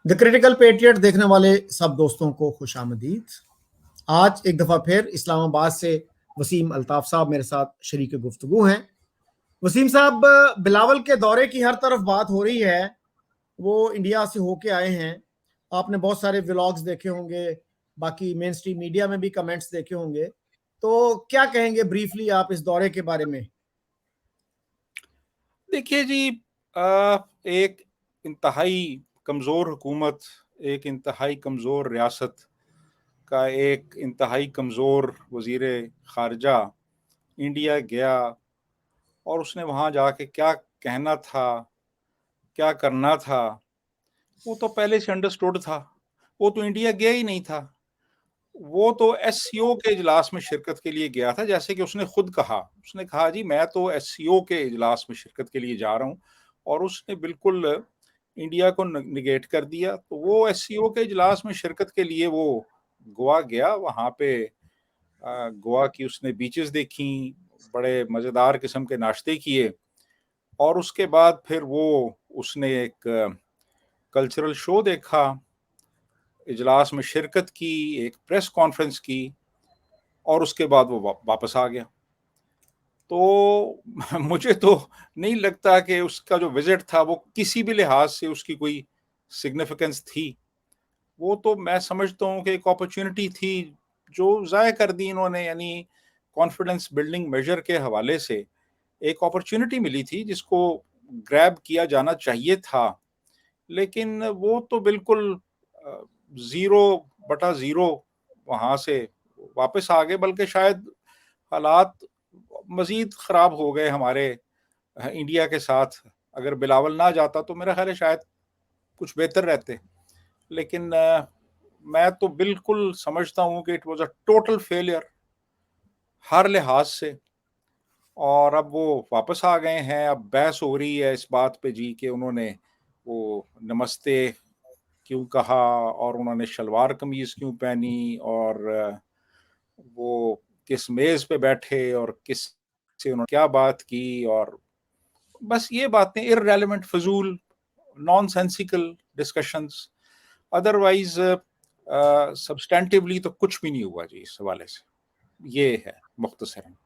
The critical patriot देखने वाले सब दोस्तों को खुशामदीद। आज एक दफ़ा फिर इस्लामाबाद से वसीम अल्ताफ साहब मेरे साथ शरीक गुफ्तगू हैं। वसीम साहब, बिलावल के दौरे की हर तरफ बात हो रही है। वो इंडिया से होके आए हैं। आपने बहुत सारे व्लॉग्स देखे होंगे, बाकी मेन स्ट्रीम मीडिया में भी कमेंट्स देखे होंगे। तो क्या कहेंगे ब्रीफली आप इस दौरे के बारे में? देखिए जी, एक इंतहाई कमज़ोर हुकूमत, एक इंतहाई कमज़ोर रियासत का एक इंतहाई कमज़ोर वज़ीर ख़ारजा इंडिया गया और उसने वहाँ जाके क्या कहना था, क्या करना था, वो तो पहले से अंडरस्टूड था। वो तो इंडिया गया ही नहीं था। वो तो एससीओ के इजलास में शिरकत के लिए गया था, जैसे कि उसने खुद कहा। उसने कहा जी मैं तो एससीओ के इजलास में शिरकत के लिए जा रहा हूँ, और उसने बिल्कुल इंडिया को निगेट कर दिया। तो वो एससीओ के इजलास में शिरकत के लिए वो गोवा गया। वहाँ पे गोवा की उसने बीचेस देखी, बड़े मज़ेदार किस्म के नाश्ते किए, और उसके बाद फिर वो उसने एक कल्चरल शो देखा, इजलास में शिरकत की, एक प्रेस कॉन्फ्रेंस की, और उसके बाद वो वापस आ गया। तो मुझे तो नहीं लगता कि उसका जो विजिट था वो किसी भी लिहाज से उसकी कोई सिग्निफिकेंस थी। वो तो मैं समझता हूँ कि एक अपॉर्चुनिटी थी जो ज़ाय कर दी इन्होंने, यानी कॉन्फिडेंस बिल्डिंग मेजर के हवाले से एक अपॉर्चुनिटी मिली थी जिसको ग्रैब किया जाना चाहिए था। लेकिन वो तो बिल्कुल ज़ीरो बटा ज़ीरो वहाँ से वापस आ गए, बल्कि शायद हालात मज़ीद ख़राब हो गए हमारे इंडिया के साथ। अगर बिलावल ना जाता तो मेरा ख़्याल है शायद कुछ बेहतर रहते। लेकिन मैं तो बिल्कुल समझता हूँ कि it was a total failure हर लिहाज से। और अब वो वापस आ गए हैं। अब बहस हो रही है इस बात पे जी कि उन्होंने वो नमस्ते क्यों कहा, और उन्होंने शलवार कमीज क्यों पहनी, और वो किस मेज पे बैठे, और किस से उन्होंने क्या बात की। और बस ये बातें इररेलेवेंट, फजूल, नॉनसेंसिकल डिस्कशंस। अदरवाइज सब्सटेंटिवली तो कुछ भी नहीं हुआ जी इस हवाले से। ये है मुख्तसरन।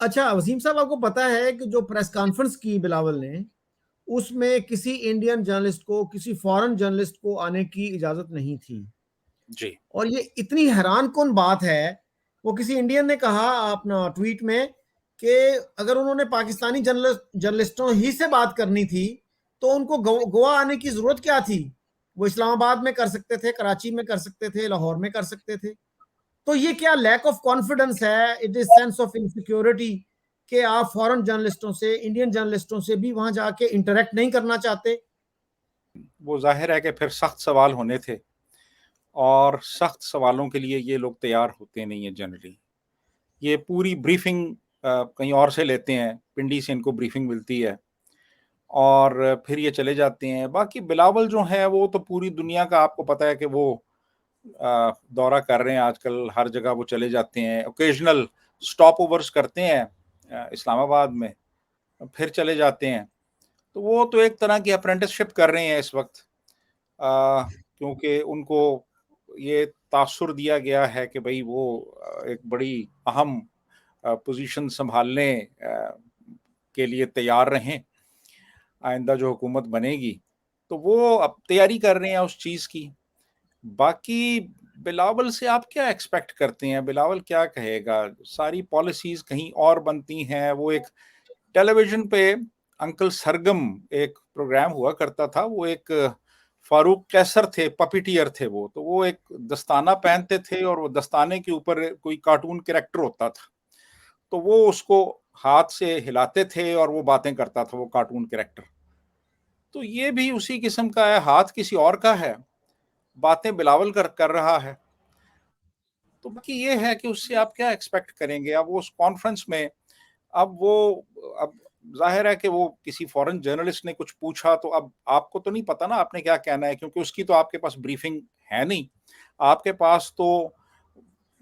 अच्छा वसीम साहब, आपको पता है कि जो प्रेस कॉन्फ्रेंस की बिलावल ने, उसमें किसी इंडियन जर्नलिस्ट को, किसी फॉरेन जर्नलिस्ट को आने की इजाजत नहीं थी। जी और ये इतनी हैरान कौन बात है। वो किसी इंडियन ने कहा अपना ट्वीट में कि अगर उन्होंने पाकिस्तानी जर्नलिस्टों ही से बात करनी थी तो उनको गोवा आने की जरूरत क्या थी। वो इस्लामाबाद में कर सकते थे, कराची में कर सकते थे, लाहौर में कर सकते थे। तो ये क्या लैक ऑफ कॉन्फिडेंस है, it is sense of insecurity कि आप फॉरेन जर्नलिस्टों से, इंडियन जर्नलिस्टों से भी वहां जाके इंटरेक्ट नहीं करना चाहते। वो जाहिर है कि फिर सख्त सवाल होने थे, और सख्त सवालों के लिए ये लोग तैयार होते नहीं है जनरली। ये पूरी ब्रीफिंग कहीं और से लेते हैं, पिंडी से इनको ब्रीफिंग मिलती है, और फिर ये चले जाते हैं। बाकी बिलावल जो है वो तो पूरी दुनिया का आपको पता है कि वो दौरा कर रहे हैं आजकल। हर जगह वो चले जाते हैं, ओकेजनल स्टॉप ओवर्स करते हैं इस्लामाबाद में, फिर चले जाते हैं। तो वो तो एक तरह की अप्रेंटिसशिप कर रहे हैं इस वक्त, क्योंकि उनको ये तासुर दिया गया है कि भाई वो एक बड़ी अहम पोजीशन संभालने के लिए तैयार रहें आइंदा जो हुकूमत बनेगी। तो वो अब तैयारी कर रहे हैं उस चीज़ की। बाकी बिलावल से आप क्या एक्सपेक्ट करते हैं? बिलावल क्या कहेगा? सारी पॉलिसीज़ कहीं और बनती हैं। वो एक टेलीविज़न पे अंकल सरगम एक प्रोग्राम हुआ करता था, वो एक फारूक कैसर थे, पपीटियर थे वो। तो वो एक दस्ताना पहनते थे, और वो दस्ताने के ऊपर कोई कार्टून कैरेक्टर होता था। तो वो उसको हाथ से हिलाते थे और वो बातें करता था वो कार्टून कैरेक्टर। तो ये भी उसी किस्म का है, हाथ किसी और का है, बातें बिलावल कर रहा है। तो बाकी ये है कि उससे आप क्या एक्सपेक्ट करेंगे? अब वो उस कॉन्फ्रेंस में, अब वो अब ज़ाहिर है कि वो किसी फॉरेन जर्नलिस्ट ने कुछ पूछा, तो अब आपको तो नहीं पता ना आपने क्या कहना है, क्योंकि उसकी तो आपके पास ब्रीफिंग है नहीं। आपके पास तो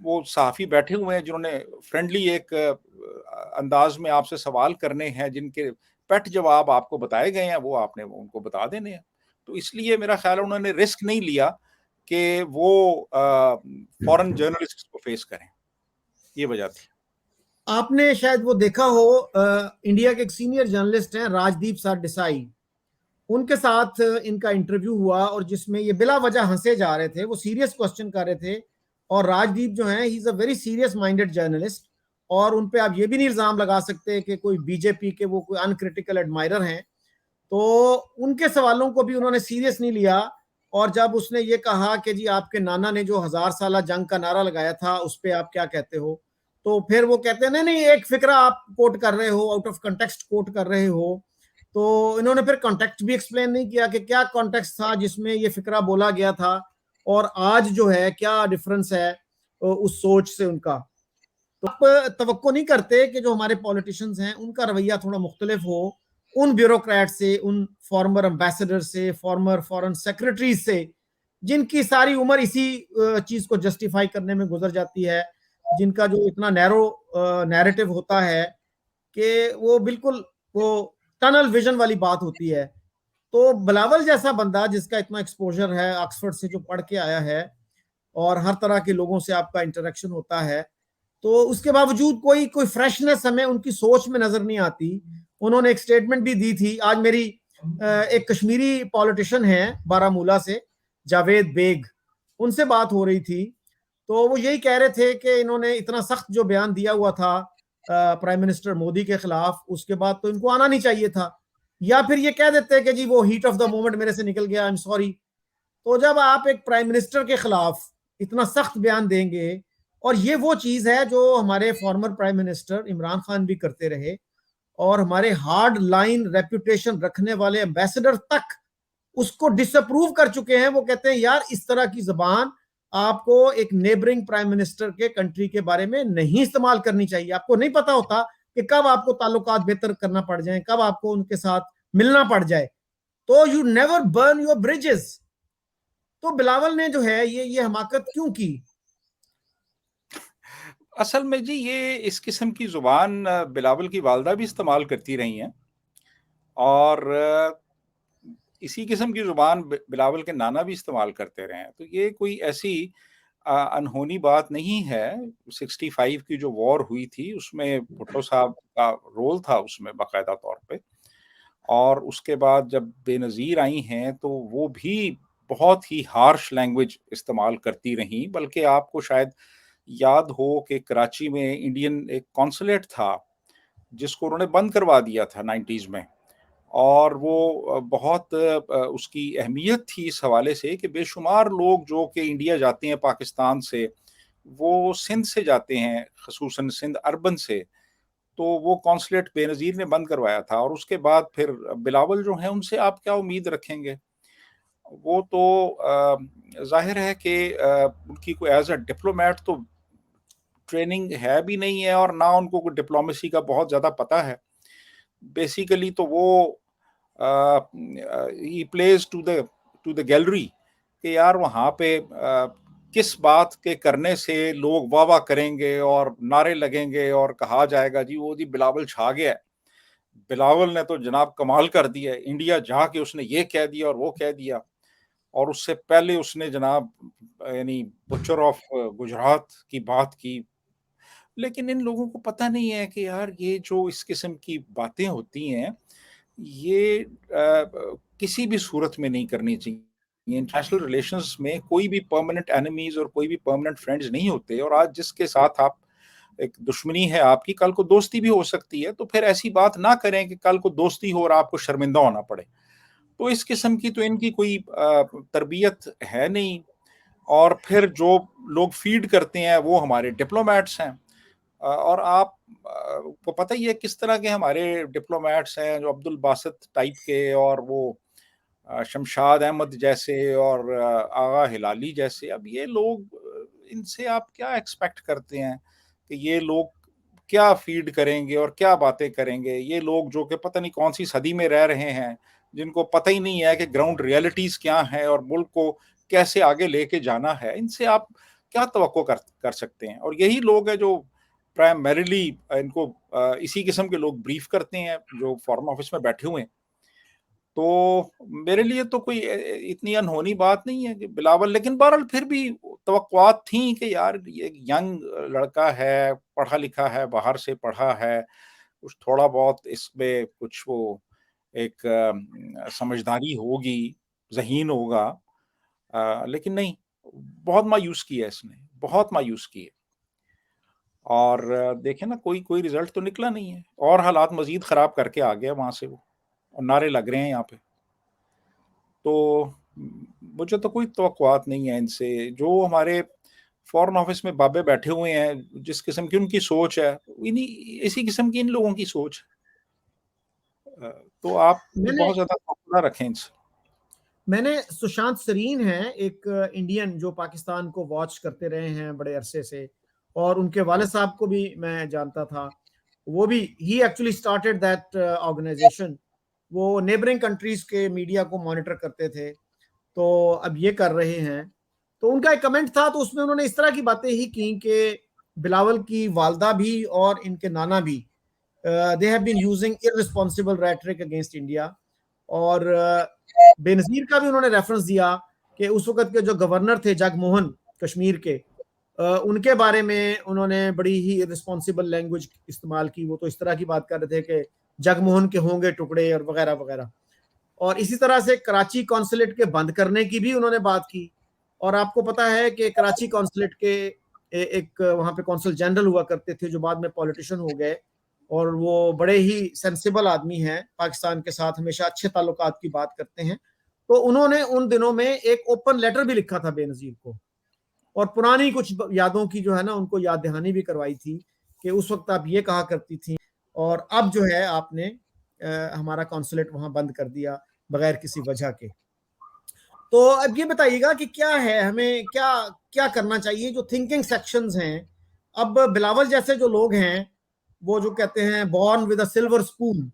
वो सहाफ़ी बैठे हुए हैं जिन्होंने फ्रेंडली एक अंदाज में आपसे सवाल करने हैं, जिनके पैट जवाब आपको बताए गए हैं, वो आपने उनको बता देने हैं। तो इसलिए मेरा ख्याल है उन्होंने रिस्क नहीं लिया कि वो फॉरेन जर्नलिस्ट को फेस करें, ये वजह थी। आपने शायद वो देखा हो, इंडिया के एक सीनियर जर्नलिस्ट हैं राजदीप सरदेसाई, उनके साथ इनका इंटरव्यू हुआ और जिसमें ये बिला वजह हंसे जा रहे थे, वो सीरियस क्वेश्चन कर रहे थे। और राजदीप जो है, he is a very serious minded journalist, और उन पे आप ये भी नहीं इल्जाम लगा सकते कि कोई बीजेपी के वो कोई अनक्रिटिकल एडमायरर हैं। तो उनके सवालों को भी उन्होंने सीरियस नहीं लिया। और जब उसने ये कहा कि जी आपके नाना ने जो 1000 साल जंग का नारा लगाया था उस पर आप क्या कहते हो, तो फिर वो कहते हैं नहीं नहीं, एक फिक्रा आप कोट कर रहे हो, आउट ऑफ कंटेक्स्ट कोट कर रहे हो। तो इन्होंने फिर कॉन्टेक्स्ट भी एक्सप्लेन नहीं किया कि क्या कॉन्टेक्स्ट था जिसमें ये फिक्रा बोला गया था, और आज जो है क्या डिफरेंस है उस सोच से उनका। तो आप तवक्को नहीं करते कि जो हमारे पॉलिटिशियंस हैं उनका रवैया थोड़ा मुख्तलिफ हो उन ब्यूरोक्रेट से, उन फॉर्मर एम्बेसडर से, फॉर्मर फॉरेन सेक्रेटरीज से, जिनकी सारी उम्र इसी चीज को जस्टिफाई करने में गुजर जाती है, जिनका जो इतना नैरो नैरेटिव होता है कि वो बिल्कुल वो टनल विजन वाली बात होती है। तो बिलावल जैसा बंदा जिसका इतना एक्सपोजर है, ऑक्सफोर्ड से जो पढ़ के आया है और हर तरह के लोगों से आपका इंटरेक्शन होता है, तो उसके बावजूद कोई कोई फ्रेशनेस हमें उनकी सोच में नजर नहीं आती। उन्होंने एक स्टेटमेंट भी दी थी आज। मेरी एक कश्मीरी पॉलिटिशियन है बारामूला से, जावेद बेग, उनसे बात हो रही थी। तो वो यही कह रहे थे कि इन्होंने इतना सख्त जो बयान दिया हुआ था प्राइम मिनिस्टर मोदी के खिलाफ, उसके बाद तो इनको आना नहीं चाहिए था, या फिर ये कह देते कि जी वो हीट ऑफ द मोमेंट मेरे से निकल गया, आई एम सॉरी। तो जब आप एक प्राइम मिनिस्टर के खिलाफ इतना सख्त बयान देंगे, और ये वो चीज है जो हमारे former prime minister Imran Khan भी करते रहे, और हमारे हार्ड लाइन रेपुटेशन रखने वाले एम्बेसडर तक उसको डिसअप्रूव कर चुके हैं। वो कहते हैं यार इस तरह की जबान आपको एक नेबरिंग प्राइम मिनिस्टर के कंट्री के बारे में नहीं इस्तेमाल करनी चाहिए। आपको नहीं पता होता कि कब आपको ताल्लुकात बेहतर करना पड़ जाए, कब आपको उनके साथ मिलना पड़ जाए। तो you never burn your bridges. तो बिलावल ने जो है ये हमाकत क्यों की? असल में जी ये इस किस्म की जुबान बिलावल की वालदा भी इस्तेमाल करती रही हैं, और इसी किस्म की जुबान बिलावल के नाना भी इस्तेमाल करते रहे हैं। तो ये कोई ऐसी अनहोनी बात नहीं है। 65 की जो वॉर हुई थी उसमें भुट्टो साहब का रोल था उसमें बाकायदा तौर पे, और उसके बाद जब बेनज़ीर आई हैं तो वो भी बहुत ही हार्श लैंग्वेज इस्तेमाल करती रहीं। बल्कि आपको शायद याद हो कि कराची में इंडियन एक कॉन्सुलेट था जिसको उन्होंने बंद करवा दिया था 90s में, और वो बहुत उसकी अहमियत थी इस हवाले से कि बेशुमार लोग जो कि इंडिया जाते हैं पाकिस्तान से, वो सिंध से जाते हैं, खसूसन सिंध अर्बन से। तो वो कॉन्सुलेट बेनज़ीर ने बंद करवाया था, और उसके बाद फिर बिलावल जो हैं उनसे आप क्या उम्मीद रखेंगे? वो तो ज़ाहिर है कि उनकी कोई एज़ अ डिप्लोमेट तो ट्रेनिंग है भी नहीं है, और ना उनको कोई डिप्लोमेसी का बहुत ज़्यादा पता है। बेसिकली तो वो ही प्लेज टू द गैलरी कि यार वहाँ पे किस बात के करने से लोग वाह वाह करेंगे और नारे लगेंगे और कहा जाएगा जी वो जी बिलावल छा गया है, बिलावल ने तो जनाब कमाल कर दिया है, इंडिया जाके उसने ये कह दिया और वो कह दिया। और उससे पहले उसने जनाब यानी बुचर ऑफ गुजरात की बात की। लेकिन इन लोगों को पता नहीं है कि यार ये जो इस किस्म की बातें होती हैं ये किसी भी सूरत में नहीं करनी चाहिए। इंटरनेशनल रिलेशंस में कोई भी परमानेंट एनिमीज और कोई भी परमानेंट फ्रेंड्स नहीं होते, और आज जिसके साथ आप एक दुश्मनी है आपकी, कल को दोस्ती भी हो सकती है। तो फिर ऐसी बात ना करें कि कल को दोस्ती हो और आपको शर्मिंदा होना पड़े। तो इस किस्म की तो इनकी कोई तरबियत है नहीं। और फिर जो लोग फीड करते हैं वो हमारे डिप्लोमेट्स हैं। और आप को पता ही है किस तरह के हमारे डिप्लोमेट्स हैं, जो अब्दुल बासित टाइप के, और वो शमशाद अहमद जैसे, और आगा हिलाली जैसे। अब ये लोग इनसे आप क्या एक्सपेक्ट करते हैं कि ये लोग क्या फीड करेंगे और क्या बातें करेंगे? ये लोग जो कि पता नहीं कौन सी सदी में रह रहे हैं, जिनको पता ही नहीं है कि ग्राउंड रियलिटीज क्या हैं और मुल्क को कैसे आगे लेके जाना है, इनसे आप क्या तवक्को कर सकते हैं? और यही लोग हैं जो प्राइमरीली इनको इसी किस्म के लोग ब्रीफ करते हैं जो फॉरेन ऑफिस में बैठे हुए हैं। तो मेरे लिए तो कोई इतनी अनहोनी बात नहीं है कि बिलावल, लेकिन बहरहाल फिर भी तवक्कुआत थी कि यार ये यंग लड़का है, पढ़ा लिखा है, बाहर से पढ़ा है, कुछ थोड़ा बहुत इसमें कुछ वो एक समझदारी होगी, ज़हीन होगा। लेकिन नहीं, बहुत मायूस किया इसने, बहुत मायूस किए। और देखें ना, कोई कोई रिजल्ट तो निकला नहीं है, और हालात मजीद खराब करके आ गया वहां से वो, और नारे लग रहे हैं यहाँ पे। तो मुझे तो कोई तवक्कुआत नहीं है इनसे। जो हमारे फॉरेन ऑफिस में बाबे बैठे हुए हैं, जिस किस्म की उनकी सोच है, इन्हीं इसी किस्म की इन लोगों की सोच है। तो आप मैंने बहुत ज्यादा हौसला रखें इनसे। मैंने सुशांत सरीन है एक इंडियन जो पाकिस्तान को वॉच करते रहे हैं बड़े अरसे से, और उनके वाले साहब को भी मैं जानता था। वो भी ही एक्चुअली स्टार्टेड दैट ऑर्गेनाइजेशन। वो नेबरिंग कंट्रीज के मीडिया को मॉनिटर करते थे, तो अब ये कर रहे हैं। तो उनका एक कमेंट था, तो उसमें उन्होंने इस तरह की बातें ही की कि बिलावल की वालदा भी और इनके नाना भी they have been using irresponsible rhetoric against India. और बेनजीर का भी उन्होंने रेफरेंस दिया कि उस वक्त के जो गवर्नर थे जगमोहन कश्मीर के, उनके बारे में उन्होंने बड़ी ही रिस्पॉन्सिबल लैंग्वेज इस्तेमाल की। वो तो इस तरह की बात कर रहे थे कि जगमोहन के होंगे टुकड़े और वगैरह वगैरह। और इसी तरह से कराची कॉन्सुलेट के बंद करने की भी उन्होंने बात की। और आपको पता है कि कराची कॉन्सुलेट के एक वहां पे कौंसल जनरल हुआ करते थे जो बाद में पॉलिटिशियन हो गए, और वो बड़े ही सेंसिबल आदमी हैं, पाकिस्तान के साथ हमेशा अच्छे ताल्लुकात की बात करते हैं। तो उन्होंने उन दिनों में एक ओपन लेटर भी लिखा था बेनजीर को, और पुरानी कुछ यादों की जो है ना उनको याद दहानी भी करवाई थी कि उस वक्त आप ये कहा करती थी, और अब जो है आपने हमारा कॉन्सुलेट वहां बंद कर दिया बगैर किसी वजह के। तो अब ये बताइएगा कि क्या है, हमें क्या क्या करना चाहिए। जो थिंकिंग सेक्शंस हैं, अब बिलावल जैसे जो लोग हैं, वो जो कहते हैं born with a silver spoon,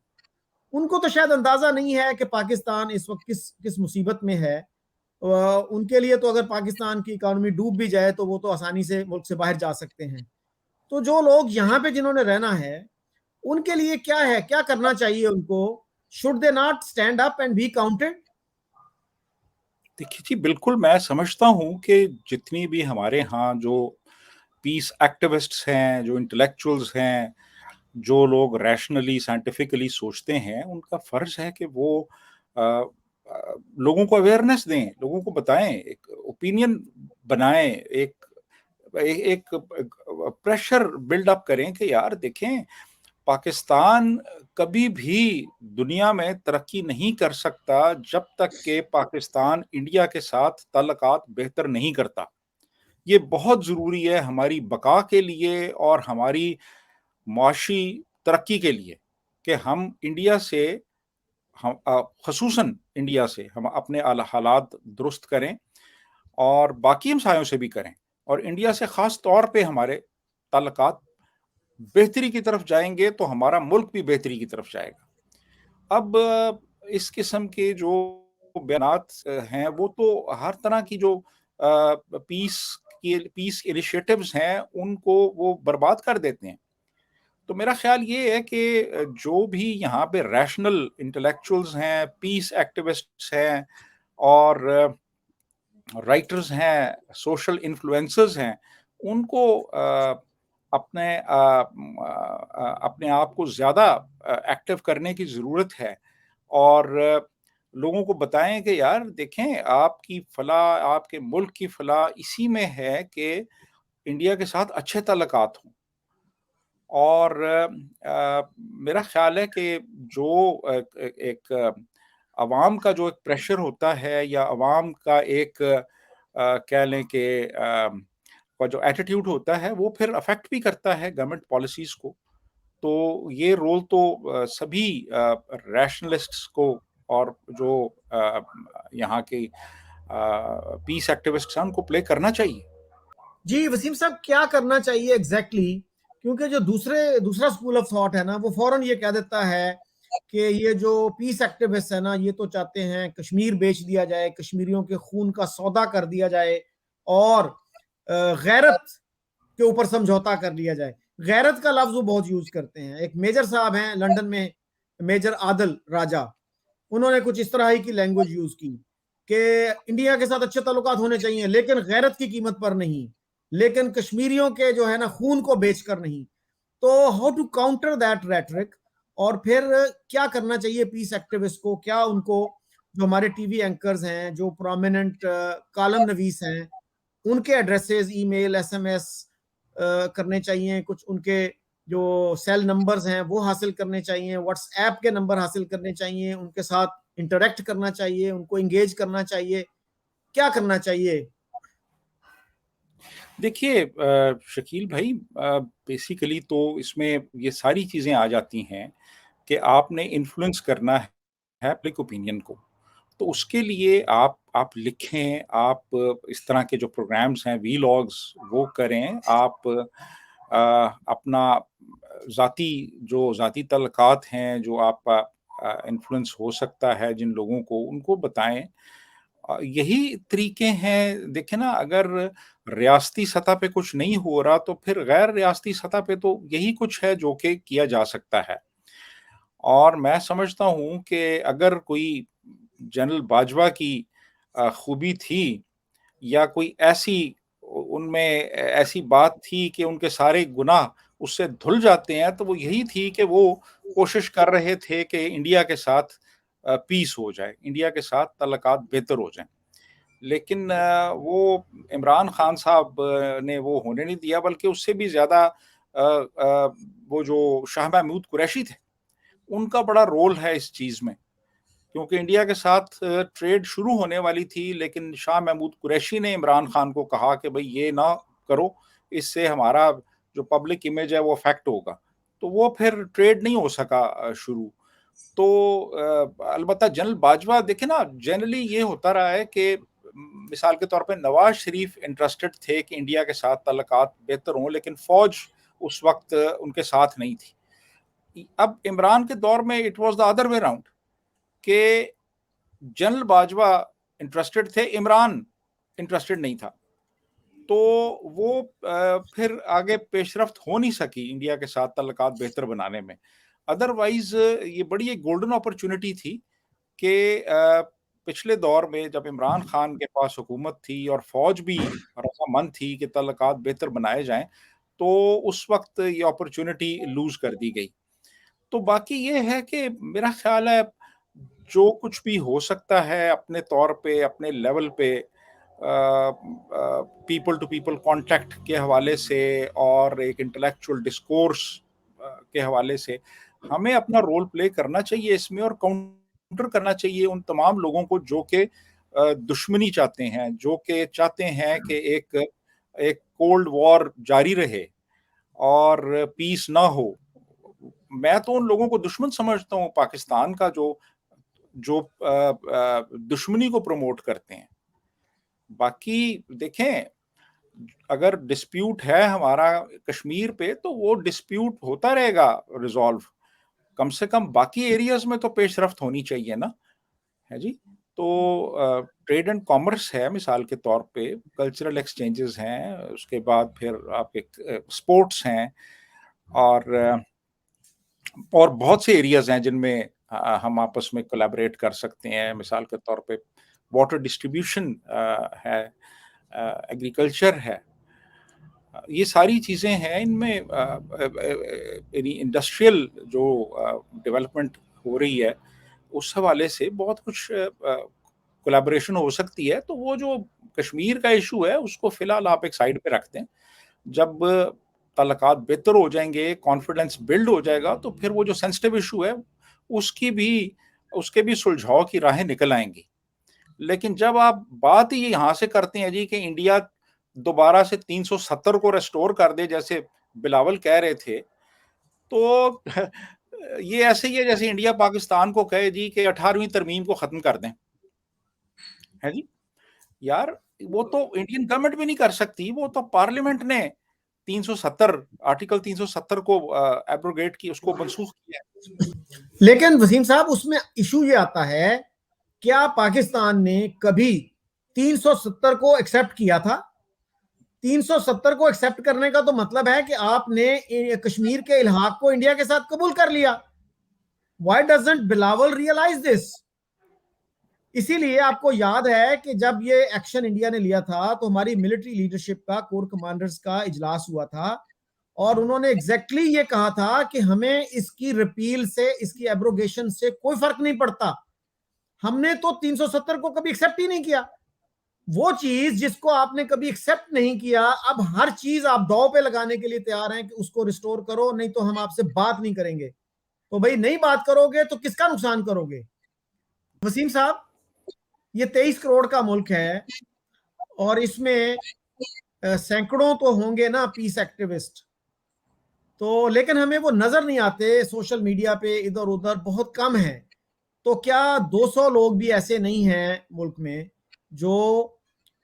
उनको तो शायद अंदाजा नहीं है कि पाकिस्तान इस वक्त किस किस मुसीबत में है। उनके लिए तो अगर पाकिस्तान की इकोनॉमी डूब भी जाए तो वो तो आसानी से मुल्क से बाहर जा सकते हैं। तो जो लोग यहाँ पे जिन्होंने रहना है, उनके लिए क्या है, क्या करना चाहिए उनको? Should they not stand up and be counted? देखिए जी, बिल्कुल मैं समझता हूँ कि जितनी भी हमारे यहाँ जो पीस एक्टिविस्ट्स हैं, जो इंटेलेक्चुअल्स हैं, जो लोग रैशनली साइंटिफिकली सोचते हैं, उनका फर्ज है कि वो लोगों को अवेयरनेस दें, लोगों को बताएं, एक ओपिनियन बनाएं, एक प्रेशर बिल्ड अप करें कि यार देखें, पाकिस्तान कभी भी दुनिया में तरक्की नहीं कर सकता जब तक कि पाकिस्तान इंडिया के साथ ताल्लुकात बेहतर नहीं करता। ये बहुत ज़रूरी है हमारी बका के लिए और हमारी मुआशी तरक्की के लिए कि हम इंडिया से, हम खसूसन इंडिया से हम अपने हालात दुरुस्त करें, और बाकी हमसायों से भी करें, और इंडिया से ख़ास तौर पे हमारे ताल्लुकात बेहतरी की तरफ जाएंगे तो हमारा मुल्क भी बेहतरी की तरफ जाएगा। अब इस किस्म के जो बयानात हैं, वो तो हर तरह की जो पीस इनिशिएटिव्स हैं उनको वो बर्बाद कर देते हैं। तो मेरा ख्याल ये है कि जो भी यहाँ पे रैशनल इंटेलेक्चुअल्स हैं, पीस एक्टिविस्ट्स हैं, और राइटर्स हैं, सोशल इन्फ्लुएंसर्स हैं, उनको अपने आप को ज़्यादा एक्टिव करने की ज़रूरत है। और लोगों को बताएं कि यार देखें, आपकी फलाह, आपके मुल्क की फलाह इसी में है कि इंडिया के साथ अच्छे ताल्लुकात हों। और मेरा ख्याल है कि जो एक अवाम का जो एक प्रेशर होता है, या अवाम का एक कह लें कि का जो एटीट्यूड होता है, वो फिर अफेक्ट भी करता है गवर्नमेंट पॉलिसीज को। तो ये रोल तो सभी रैशनलिस्ट्स को, और जो यहाँ के पीस एक्टिविस्ट्स हैं, उनको प्ले करना चाहिए। जी वसीम साहब, क्या करना चाहिए एग्जैक्टली exactly? क्योंकि जो दूसरा स्कूल ऑफ थॉट है ना, वो फौरन ये कह देता है कि ये जो पीस एक्टिविस्ट है ना, ये तो चाहते हैं कश्मीर बेच दिया जाए, कश्मीरियों के खून का सौदा कर दिया जाए, और गैरत के ऊपर समझौता कर लिया जाए। गैरत का लफ्ज वो बहुत यूज करते हैं। एक मेजर साहब हैं लंदन में, मेजर आदल राजा, उन्होंने कुछ इस तरह की लैंग्वेज यूज की कि इंडिया के साथ अच्छे ताल्लुकात होने चाहिए, लेकिन गैरत की कीमत पर नहीं, लेकिन कश्मीरियों के जो है ना खून को बेचकर नहीं। तो how to counter that rhetoric, और फिर क्या करना चाहिए पीस एक्टिविस्ट को, क्या उनको, जो हमारे टीवी एंकर्स हैं, जो प्रोमिनेंट कॉलम नवीस हैं, उनके एड्रेसेस, ईमेल, एसएमएस करने चाहिए, कुछ उनके जो सेल नंबर्स हैं वो हासिल करने चाहिए, व्हाट्सएप के नंबर हासिल करने चाहिए, उनके साथ इंटरेक्ट करना चाहिए, उनको इंगेज करना चाहिए, क्या करना चाहिए? देखिए शकील भाई, बेसिकली तो इसमें ये सारी चीज़ें आ जाती हैं कि आपने इन्फ्लुएंस करना है पब्लिक ओपिनियन को। तो उसके लिए आप लिखें, आप इस तरह के जो प्रोग्राम्स हैं वीलॉग्स वो करें, आप अपना ज़ाती तल्लुकात हैं जो आपका इन्फ्लुएंस हो सकता है जिन लोगों को, उनको बताएं। यही तरीके हैं। देखें ना, अगर रियासती सतह पे कुछ नहीं हो रहा तो फिर गैर रियासती सतह पे तो यही कुछ है जो कि किया जा सकता है। और मैं समझता हूँ कि अगर कोई जनरल बाजवा की खूबी थी या कोई ऐसी उनमें ऐसी बात थी कि उनके सारे गुनाह उससे धुल जाते हैं, तो वो यही थी कि वो कोशिश कर रहे थे कि इंडिया के साथ पीस हो जाए, इंडिया के साथ ताल्लुकात बेहतर हो जाएँ। लेकिन वो इमरान खान साहब ने वो होने नहीं दिया, बल्कि उससे भी ज़्यादा वो जो शाह महमूद कुरैशी थे, उनका बड़ा रोल है इस चीज़ में। क्योंकि इंडिया के साथ ट्रेड शुरू होने वाली थी, लेकिन शाह महमूद कुरैशी ने इमरान खान को कहा कि भई ये ना करो, इससे हमारा जो पब्लिक इमेज है वो अफेक्ट होगा। तो वो फिर ट्रेड नहीं हो सका शुरू। तो अलबत्ता जनरल बाजवा देखें ना, जनरली ये होता रहा है कि मिसाल के तौर पे नवाज शरीफ इंटरेस्टेड थे कि इंडिया के साथ ताल्लुकात बेहतर हों, लेकिन फौज उस वक्त उनके साथ नहीं थी। अब इमरान के दौर में it was the other way round, कि जनरल बाजवा इंटरेस्टेड थे, इमरान इंटरेस्टेड नहीं था। तो वो फिर आगे पेशरफ्त हो नहीं सकी इंडिया के साथ ताल्लुकात बेहतर बनाने में। अदरवाइज ये बड़ी एक गोल्डन अपॉर्चुनिटी थी कि पिछले दौर में जब इमरान खान के पास हुकूमत थी और फौज भी रज़ामंद थी कि ताल्लुकात बेहतर बनाए जाएं, तो उस वक्त ये अपॉर्चुनिटी लूज कर दी गई। तो बाकी ये है कि मेरा ख्याल है जो कुछ भी हो सकता है अपने तौर पे, अपने लेवल पे, पीपल टू पीपल कांटेक्ट के हवाले से और एक इंटेलेक्चुअल डिस्कोर्स के हवाले से हमें अपना रोल प्ले करना चाहिए इसमें, और काउंटर करना चाहिए उन तमाम लोगों को जो कि दुश्मनी चाहते हैं, जो कि चाहते हैं कि एक एक कोल्ड वॉर जारी रहे और पीस ना हो। मैं तो उन लोगों को दुश्मन समझता हूँ पाकिस्तान का जो जो दुश्मनी को प्रमोट करते हैं। बाकी देखें, अगर डिस्प्यूट है हमारा कश्मीर पे तो वो डिस्प्यूट होता रहेगा रिजॉल्व। कम से कम बाकी एरियाज में तो पेशरफ्त होनी चाहिए ना, है जी। तो ट्रेड एंड कॉमर्स है मिसाल के तौर पे, कल्चरल एक्सचेंजेस हैं, उसके बाद फिर आपके स्पोर्ट्स हैं, और और बहुत से एरियाज हैं जिनमें हम आपस में कोलैबोरेट कर सकते हैं। मिसाल के तौर पे वाटर डिस्ट्रीब्यूशन है, एग्रीकल्चर है, ये सारी चीज़ें हैं। इनमें इंडस्ट्रियल जो डेवलपमेंट हो रही है उस हवाले से बहुत कुछ कोलैबोरेशन हो सकती है। तो वो जो कश्मीर का इशू है उसको फिलहाल आप एक साइड पे रख दें। जब ताल्लुकात बेहतर हो जाएंगे, कॉन्फिडेंस बिल्ड हो जाएगा, तो फिर वो जो सेंसिटिव इशू है उसकी भी उसके भी सुलझाव की राहें निकल आएंगी। लेकिन जब आप बात ही यहाँ से करते हैं जी कि इंडिया दोबारा से 370 को रेस्टोर कर दे, जैसे बिलावल कह रहे थे, तो ये ऐसे ही है जैसे इंडिया पाकिस्तान को कहे जी कि 18वीं तरमीम को खत्म कर दें, है जी। यार वो तो इंडियन गवर्नमेंट भी नहीं कर सकती, वो तो पार्लियामेंट ने 370 आर्टिकल 370 को एब्रोगेट की, उसको मनसूख किया है। लेकिन वसीम साहब, उसमें इशू ये आता है, क्या पाकिस्तान ने कभी 370 को एक्सेप्ट किया था? 370 को एक्सेप्ट करने का तो मतलब है कि आपने कश्मीर के इल्हाक को इंडिया के साथ कबूल कर लिया। Why doesn't Bilawal realise this? इसीलिए आपको याद है कि जब ये एक्शन इंडिया ने लिया था तो हमारी मिलिट्री लीडरशिप का, कोर कमांडर्स का इजलास हुआ था और उन्होंने एग्जैक्टली ये कहा था कि हमें इसकी रिपील से, इसकी एब्रोगेशन से कोई फर्क नहीं पड़ता। हमने तो 370 को कभी एक्सेप्ट ही नहीं किया। वो चीज जिसको आपने कभी एक्सेप्ट नहीं किया, अब हर चीज आप दांव पे लगाने के लिए तैयार हैं कि उसको रिस्टोर करो, नहीं तो हम आपसे बात नहीं करेंगे। तो भाई नहीं बात करोगे तो किसका नुकसान करोगे? वसीम साहब, ये 23 करोड़ का मुल्क है और इसमें सैकड़ों तो होंगे ना पीस एक्टिविस्ट, तो लेकिन हमें वो नजर नहीं आते सोशल मीडिया पे, इधर उधर बहुत कम है। तो क्या 200 लोग भी ऐसे नहीं हैं मुल्क में जो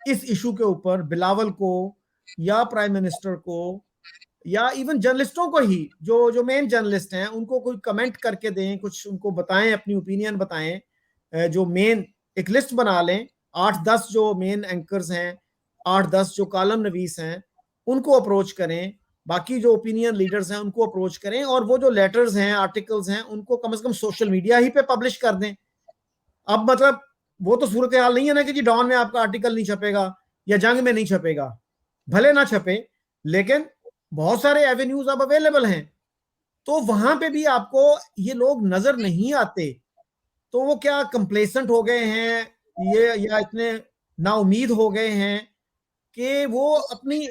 इस इशू के ऊपर बिलावल को या प्राइम मिनिस्टर को या इवन जर्नलिस्टों को ही, जो जो मेन जर्नलिस्ट हैं, उनको कोई कमेंट करके दें, कुछ उनको बताएं, अपनी ओपिनियन बताएं, जो मेन एक लिस्ट बना लें, 8-10 जो मेन एंकर्स हैं, 8-10 जो कॉलम नवीस हैं, उनको अप्रोच करें, बाकी जो ओपिनियन लीडर्स हैं उनको अप्रोच करें, और वो जो लेटर्स हैं, आर्टिकल्स हैं, उनको कम से कम सोशल मीडिया ही पे पब्लिश कर दें। अब मतलब वो तो सूरत हाल नहीं है ना कि जी डॉन में आपका आर्टिकल नहीं छपेगा या जंग में नहीं छपेगा, भले ना छपे, लेकिन बहुत सारे एवेन्यूज अब अवेलेबल हैं, तो वहां पे भी आपको ये लोग नजर नहीं आते। तो वो क्या कंप्लेसेंट हो गए हैं ये, या इतने नाउमीद हो गए हैं कि वो अपनी,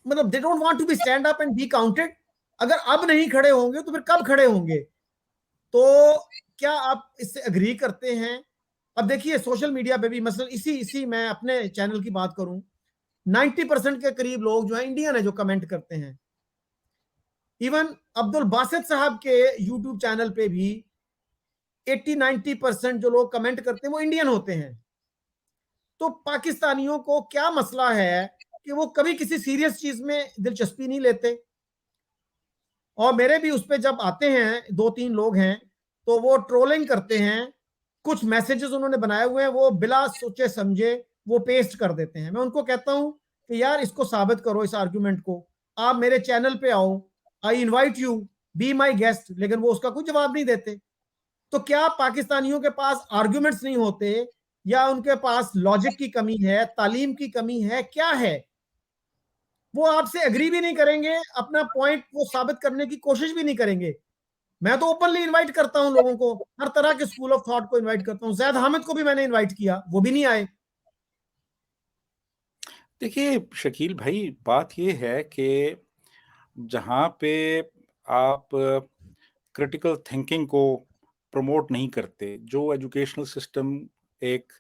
मतलब they don't want to be stand up and be counted. अगर अब नहीं खड़े होंगे तो फिर कब खड़े होंगे? तो क्या आप इससे अग्री करते हैं? अब देखिए सोशल मीडिया पे भी, मतलब इसी इसी मैं अपने चैनल की बात करूं, 90% के करीब लोग जो है इंडियन है जो कमेंट करते हैं। इवन अब्दुल बासित साहब के यूट्यूब चैनल पे भी 80-90% जो लोग कमेंट करते हैं वो इंडियन होते हैं। तो पाकिस्तानियों को क्या मसला है कि वो कभी किसी सीरियस चीज में दिलचस्पी नहीं लेते? और मेरे भी उस पर जब आते हैं 2-3 लोग हैं तो वो ट्रोलिंग करते हैं, कुछ मैसेजेस उन्होंने बनाए हुए हैं, वो बिला सोचे समझे वो पेस्ट कर देते हैं। मैं उनको कहता हूं कि यार इसको साबित करो, इस आर्ग्यूमेंट को, आप मेरे चैनल पे आओ, I invite you, be my guest, लेकिन वो उसका कुछ जवाब नहीं देते। तो क्या पाकिस्तानियों के पास आर्ग्यूमेंट्स नहीं होते, या उनके पास लॉजिक की कमी है, तालीम की कमी है, क्या है? वो आपसे एग्री भी नहीं करेंगे, अपना पॉइंट वो साबित करने की कोशिश भी नहीं करेंगे। मैं तो ओपनली इनवाइट करता हूं लोगों को, हर तरह के स्कूल ऑफ थॉट को इनवाइट करता हूं। जैद हामिद को भी मैंने इनवाइट किया, वो भी नहीं आए। देखिए शकील भाई, बात ये है कि जहाँ पे आप क्रिटिकल थिंकिंग को प्रमोट नहीं करते, जो एजुकेशनल सिस्टम एक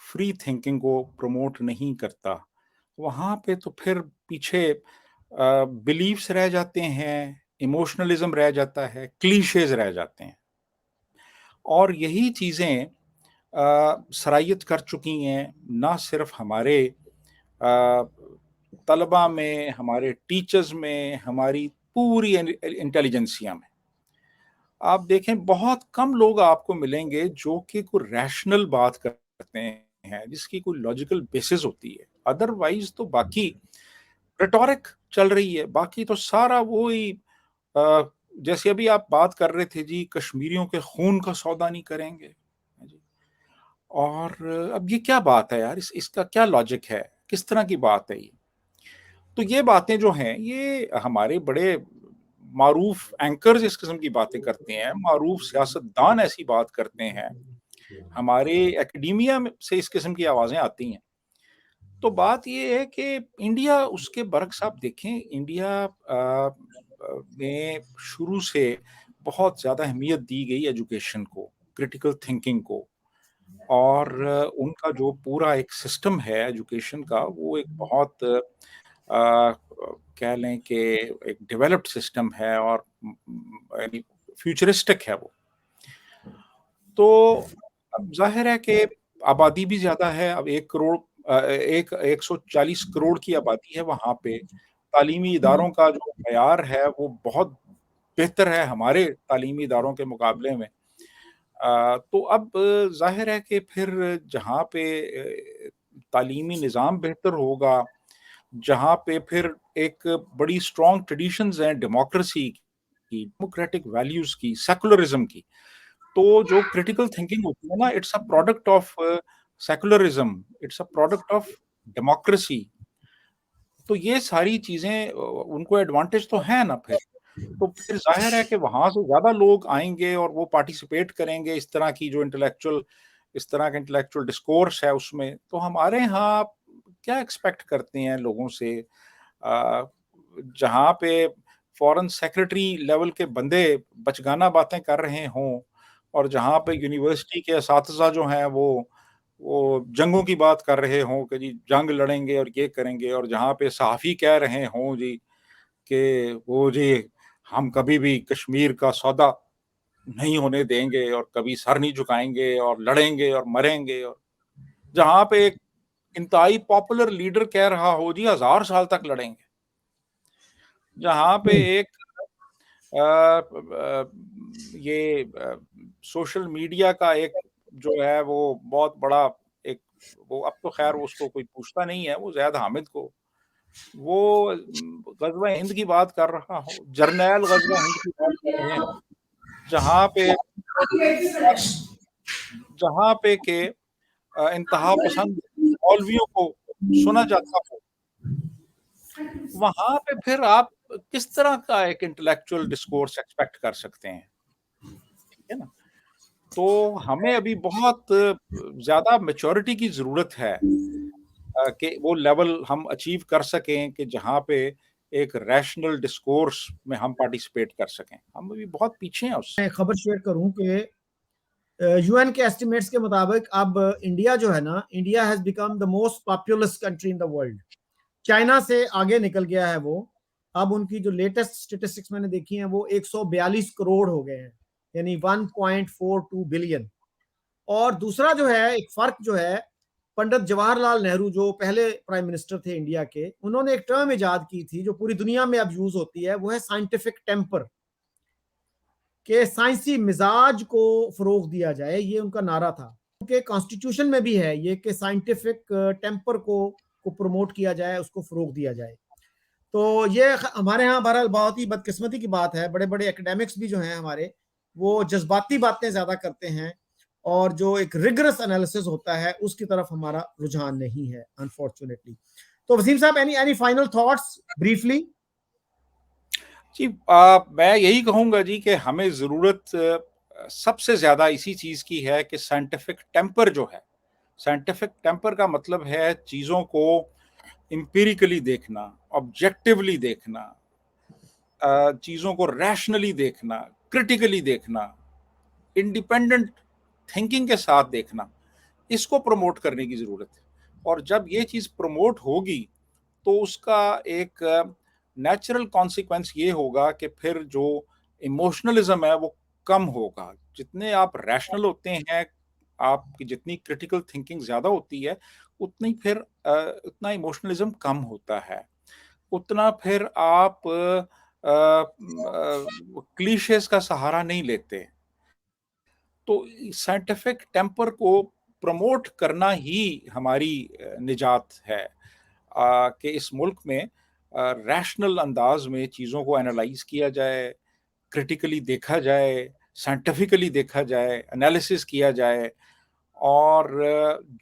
फ्री थिंकिंग को प्रमोट नहीं करता, वहाँ पे तो फिर पीछे बिलीफ्स रह जाते हैं, इमोशनलिज्म रह जाता है, क्लीशेज रह जाते हैं। और यही चीज़ें सरायत कर चुकी हैं ना सिर्फ हमारे तलबा में, हमारे टीचर्स में, हमारी पूरी इंटेलिजेंसिया में। आप देखें बहुत कम लोग आपको मिलेंगे जो कि कोई रैशनल बात करते हैं, जिसकी कोई लॉजिकल बेसिस होती है। अदरवाइज तो बाकी रिटोरिक चल रही है, बाकी तो सारा वो ही जैसे अभी आप बात कर रहे थे जी, कश्मीरियों के खून का सौदा नहीं करेंगे जी। और अब ये क्या बात है यार, इसका क्या लॉजिक है, किस तरह की बात है ये? तो ये बातें जो हैं, ये हमारे बड़े मारूफ एंकर्स इस किस्म की बातें करते हैं, मारूफ सियासतदान ऐसी बात करते हैं, हमारे एकेडमिया से इस किस्म की आवाजें आती हैं। तो बात ये है कि इंडिया उसके बरक्स आप देखें, इंडिया में शुरू से बहुत ज़्यादा अहमियत दी गई एजुकेशन को, क्रिटिकल थिंकिंग को, और उनका जो पूरा एक सिस्टम है एजुकेशन का, वो एक बहुत कह लें कि एक डेवलप्ड सिस्टम है और यानी फ्यूचरिस्टिक है वो। तो अब जाहिर है कि आबादी भी ज़्यादा है। अब 1 करोड़ 140 करोड़ की आबादी है वहाँ पे। तालीमी इदारों का जो मयार है वो बहुत बेहतर है हमारे तालीमी इदारों के मुकाबले में। तो अब जाहिर है कि फिर जहाँ पे तालीमी निज़ाम बेहतर होगा, जहाँ पे फिर एक बड़ी स्ट्रॉन्ग ट्रेडिशंस हैं डेमोक्रेसी की, डेमोक्रेटिक वैल्यूज़ की, सेकुलरिज़्म की, तो जो क्रिटिकल थिंकिंग होती है ना, it's a product of secularism, it's a product of democracy. तो ये सारी चीजें उनको एडवांटेज तो है ना फिर। तो फिर जाहिर है कि वहां से ज्यादा लोग आएंगे और वो पार्टिसिपेट करेंगे इस तरह की जो इस तरह का इंटेलेक्चुअल डिस्कोर्स है उसमें। तो हमारे यहाँ क्या एक्सपेक्ट करते हैं लोगों से, जहाँ पे फॉरेन सेक्रेटरी लेवल के बंदे बचगाना बातें कर रहे हों, और जहाँ पे यूनिवर्सिटी के असातिज़ा जो हैं वो जंगों की बात कर रहे हों कि जी जंग लड़ेंगे और ये करेंगे, और जहाँ पे सहाफ़ी कह रहे हों जी कि वो जी हम कभी भी कश्मीर का सौदा नहीं होने देंगे और कभी सर नहीं झुकाएंगे और लड़ेंगे और मरेंगे, और जहाँ पे एक इंतहाई पॉपुलर लीडर कह रहा हो जी 1000 साल तक लड़ेंगे, जहाँ पे एक ये सोशल मीडिया का एक जो है वो बहुत बड़ा एक, वो अब तो खैर उसको कोई पूछता नहीं है, वो ज़ैद हामिद को, वो गज़वा हिंद की बात कर रहा हो, जर्नैल गज़वा हिंद की बात कर रहे हो, जहाँ पे जहाँ पे के इंतहा पसंद मौलवियों को सुना जाता हो, वहां पे फिर आप किस तरह का एक इंटेलेक्चुअल डिस्कोर्स एक्सपेक्ट कर सकते हैं, ठीक है ना। तो हमें अभी बहुत ज्यादा मैच्योरिटी की जरूरत है कि वो लेवल हम अचीव कर सकें कि जहाँ पे एक रैशनल डिस्कोर्स में हम पार्टिसिपेट कर सकें। हम अभी बहुत पीछे हैं उससे। मैं खबर शेयर करूं कि यूएन के एस्टिमेट्स के मुताबिक अब इंडिया जो है ना, India has become the most populous country in the world. China से आगे निकल गया है वो। अब उनकी जो लेटेस्ट स्टेटिस्टिक्स मैंने देखी हैं वो 142 करोड़ हो गए हैं, यानी 1.42 बिलियन। और दूसरा जो है एक फर्क जो है, पंडित जवाहरलाल नेहरू जो पहले प्राइम मिनिस्टर थे इंडिया के, उन्होंने एक टर्म इजाद की थी जो पूरी दुनिया में अब यूज होती है, वो है साइंटिफिक टेम्पर, के साइंसी मिजाज को फरोग दिया जाए, ये उनका नारा था। उनके कॉन्स्टिट्यूशन में भी है ये कि साइंटिफिक टेम्पर को प्रमोट किया जाए, उसको फरोग दिया जाए। तो ये हमारे यहाँ बहरहाल बहुत ही बदकिस्मती की बात है, बड़े बड़े एकेडमिक्स भी जो हैं हमारे, वो जज्बाती बातें ज्यादा करते हैं और जो एक रिगरस एनालिसिस होता है उसकी तरफ हमारा रुझान नहीं है, अनफॉर्चुनेटली। तो वसीम साहब, एनी फाइनल थॉट्स ब्रीफली? जी मैं यही कहूंगा जी कि हमें जरूरत सबसे ज्यादा इसी चीज की है कि साइंटिफिक टेम्पर जो है, साइंटिफिक टेम्पर का मतलब है चीजों को एम्पिरिकली देखना, ऑब्जेक्टिवली देखना, चीजों को रैशनली देखना, क्रिटिकली देखना, इंडिपेंडेंट थिंकिंग के साथ देखना, इसको प्रमोट करने की जरूरत है। और जब ये चीज प्रमोट होगी तो उसका एक नेचुरल कॉन्सिक्वेंस ये होगा कि फिर जो इमोशनलिज्म है वो कम होगा। जितने आप रैशनल होते हैं, आपकी जितनी क्रिटिकल थिंकिंग ज्यादा होती है, उतनी फिर उतना इमोशनलिज्म कम होता है, उतना फिर आप क्लीशेस का सहारा नहीं लेते। तो साइंटिफिक टेम्पर को प्रमोट करना ही हमारी निजात है, कि इस मुल्क में रैशनल अंदाज में चीज़ों को एनालाइज किया जाए, क्रिटिकली देखा जाए, साइंटिफिकली देखा जाए, एनालिसिस किया जाए, और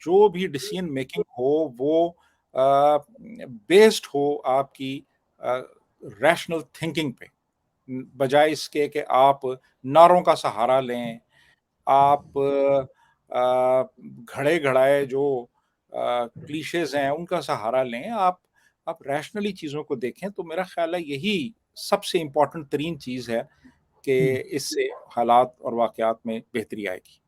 जो भी डिसीजन मेकिंग हो वो बेस्ड हो आपकी रैशनल थिंकिंग पे, बजाय इसके कि आप नारों का सहारा लें, आप घड़े घड़ाए जो क्लीशेज हैं उनका सहारा लें, आप रैशनली चीज़ों को देखें। तो मेरा ख्याल है यही सबसे इम्पोर्टेंट तरीन चीज़ है कि इससे हालात और वाक़यात में बेहतरी आएगी।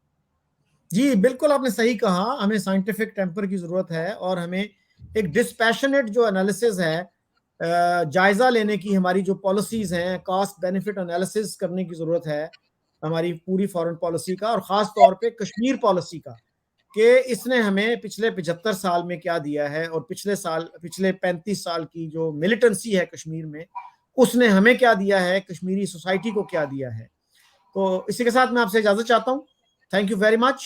जी बिल्कुल, आपने सही कहा, हमें साइंटिफिक टेम्पर की जरूरत है और हमें एक डिस्पैशनेट जो एनालिसिस है, जायजा लेने की, हमारी जो पॉलिसीज हैं, कॉस्ट बेनिफिट एनालिसिस करने की जरूरत है हमारी पूरी फॉरेन पॉलिसी का, और खास तौर पे कश्मीर पॉलिसी का, कि इसने हमें पिछले 75 साल में क्या दिया है और पिछले 35 साल की जो मिलिटेंसी है कश्मीर में, उसने हमें क्या दिया है, कश्मीरी सोसाइटी को क्या दिया है। तो इसी के साथ मैं आपसे इजाजत चाहता हूँ। Thank you very much.